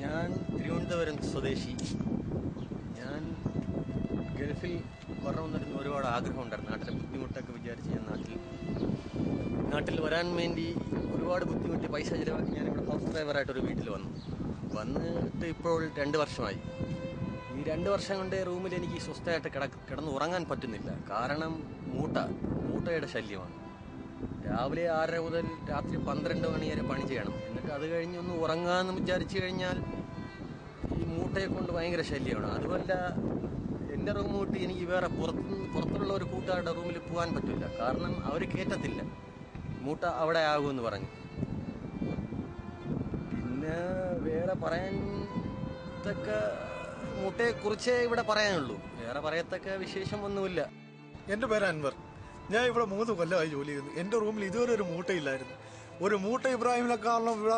ഞാൻ തിരുവനന്തപുരം സ്വദേശി. ഞാൻ ഗൾഫിൽ വരണമെന്നൊരു ഒരുപാട് ആഗ്രഹം ഉണ്ടായിരുന്നു. നാട്ടിലെ ബുദ്ധിമുട്ടൊക്കെ വിചാരിച്ച് ഞാൻ നാട്ടിൽ വരാൻ വേണ്ടി ഒരുപാട് ബുദ്ധിമുട്ടി പൈസ ചിലവാക്കി ഞാനിവിടെ ഹൗസ് ഡ്രൈവറായിട്ടൊരു വീട്ടിൽ വന്നിട്ട് ഇപ്പോൾ 2 വർഷമായി. ഈ 2 വർഷം കൊണ്ട് റൂമിൽ എനിക്ക് സ്വസ്ഥമായിട്ട് കിടന്ന് ഉറങ്ങാൻ പറ്റുന്നില്ല. കാരണം മൂട്ടയുടെ ശല്യമാണ്. രാവിലെ 6:30 മുതൽ രാത്രി 12 മണി വരെ പണി ചെയ്യണം. എന്നിട്ട് അത് കഴിഞ്ഞ് ഒന്ന് ഉറങ്ങാമെന്ന് വിചാരിച്ചു കഴിഞ്ഞാൽ ഈ മൂട്ടയെ കൊണ്ട് ഭയങ്കര ശല്യമാണ്. അതുമല്ല, എൻ്റെ റൂം വിട്ട് എനിക്ക് വേറെ പുറത്തുള്ള ഒരു കൂട്ടുകാരുടെ റൂമിൽ പോകാൻ പറ്റില്ല. കാരണം അവർ കയറ്റത്തില്ല, മൂട്ട അവിടെ ആകുമെന്ന് പറഞ്ഞു. പിന്നെ വേറെ പറയത്തക്ക മൂട്ടയെക്കുറിച്ചേ ഇവിടെ പറയാനുള്ളൂ. വേറെ പറയത്തക്ക വിശേഷം ഒന്നുമില്ല. എൻ്റെ പേര് അൻവർ. ഞാൻ ഇവിടെ 3 കൊല്ലമായി ജോലി ചെയ്യുന്നു. എൻ്റെ റൂമിൽ ഇതുവരെ ഒരു മൂട്ടയില്ലായിരുന്നു. ഒരു മൂട്ട ഇബ്രാഹിമിനെ കാരണം ഇവിടെ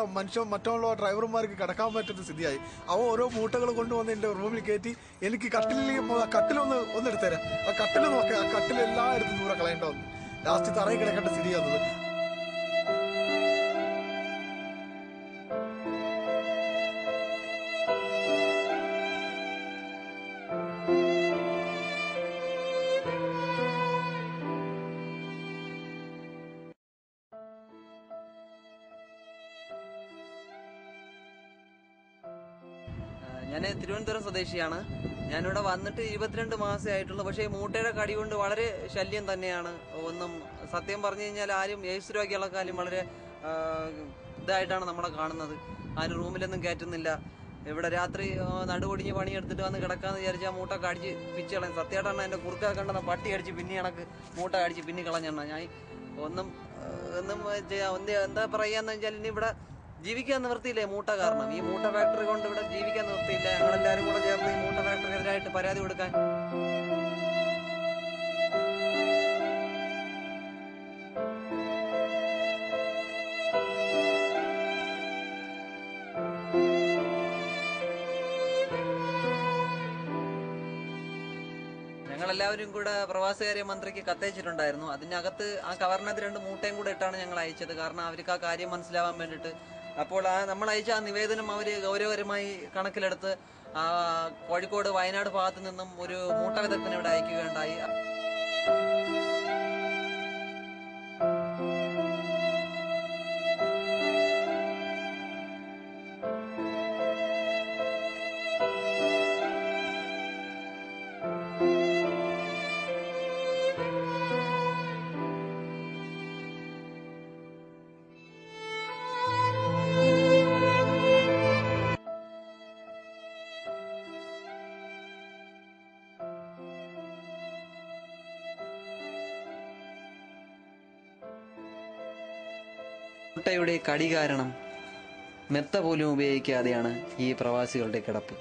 മറ്റുള്ള ഡ്രൈവർമാർക്ക് കിടക്കാൻ പറ്റുന്ന സ്ഥിതിയായി. അവ ഓരോ മൂട്ടകൾ കൊണ്ടുവന്ന് എൻ്റെ റൂമിൽ കയറ്റി എനിക്ക് കട്ടിലൊന്ന് എടുത്തരാം. ആ കട്ടിൽ നോക്കുക, ആ കട്ടിലെല്ലാം എടുത്ത് ദൂരെ കളയേണ്ട വന്നു. ലാസ്റ്റ് തറയിൽ കിടക്കേണ്ട സ്ഥിതി വന്നത്. ഞാൻ തിരുവനന്തപുരം സ്വദേശിയാണ്. ഞാനിവിടെ വന്നിട്ട് 22 മാസമേ ആയിട്ടുള്ളൂ. പക്ഷേ ഈ മൂട്ടയുടെ കടി കൊണ്ട് വളരെ ശല്യം തന്നെയാണ്. ഒന്നും സത്യം പറഞ്ഞു കഴിഞ്ഞാൽ ആരും എയ്ഡ്സ് രോഗികളെക്കാളും വളരെ ഇതായിട്ടാണ് നമ്മളെ കാണുന്നത്. ആരും റൂമിലൊന്നും കയറ്റുന്നില്ല. ഇവിടെ രാത്രി നടുപൊടിഞ്ഞ് പണിയെടുത്തിട്ട് വന്ന് കിടക്കാന്ന് വിചാരിച്ചാൽ മൂട്ട കടിച്ച് പിച്ച് കളയും. സത്യമായിട്ടാണ് എൻ്റെ കുറുക്ക കണ്ടെന്ന പട്ടി അടിച്ച് പിന്നെ കണക്ക് മൂട്ട കടിച്ച് പിന്നെ കളഞ്ഞെണ്ണ. ഞാൻ ഒന്നും എന്താ പറയാന്ന് വെച്ചാൽ ഇനി ഇവിടെ ജീവിക്കാൻ നിവൃത്തിയില്ലേ മൂട്ട കാരണം. ഈ മൂട്ട ഫാക്ടറി കൊണ്ട് ഇവിടെ ജീവിക്കാൻ നിവൃത്തിയില്ല. ഞങ്ങളെല്ലാവരും കൂടെ ചേർന്ന് ഈ മൂട്ട ഫാക്ടറിക്കെതിരായിട്ട് പരാതി കൊടുക്കാൻ. ഞങ്ങളെല്ലാവരും കൂടെ പ്രവാസകാര്യ മന്ത്രിക്ക് കത്തയച്ചിട്ടുണ്ടായിരുന്നു. അതിനകത്ത് ആ കവറിനകത്ത് 2 മൂട്ടയും കൂടെ ഇട്ടാണ് ഞങ്ങൾ അയച്ചത്. കാരണം അവർക്ക് ആ കാര്യം മനസ്സിലാവാൻ വേണ്ടിയിട്ട്. അപ്പോൾ നമ്മൾ അയച്ച ആ നിവേദനം അവർ ഗൗരവകരമായി കണക്കിലെടുത്ത് കോഴിക്കോട് വയനാട് ഭാഗത്തു നിന്നും ഒരു മൂട്ട വിദഗ്ധനെ ഇവിടെ അയക്കുകയുണ്ടായി. മൂട്ടയുടെ കടി കാരണം മെത്ത പോലും ഉപയോഗിക്കാതെയാണ് ഈ പ്രവാസികളുടെ കിടപ്പ്.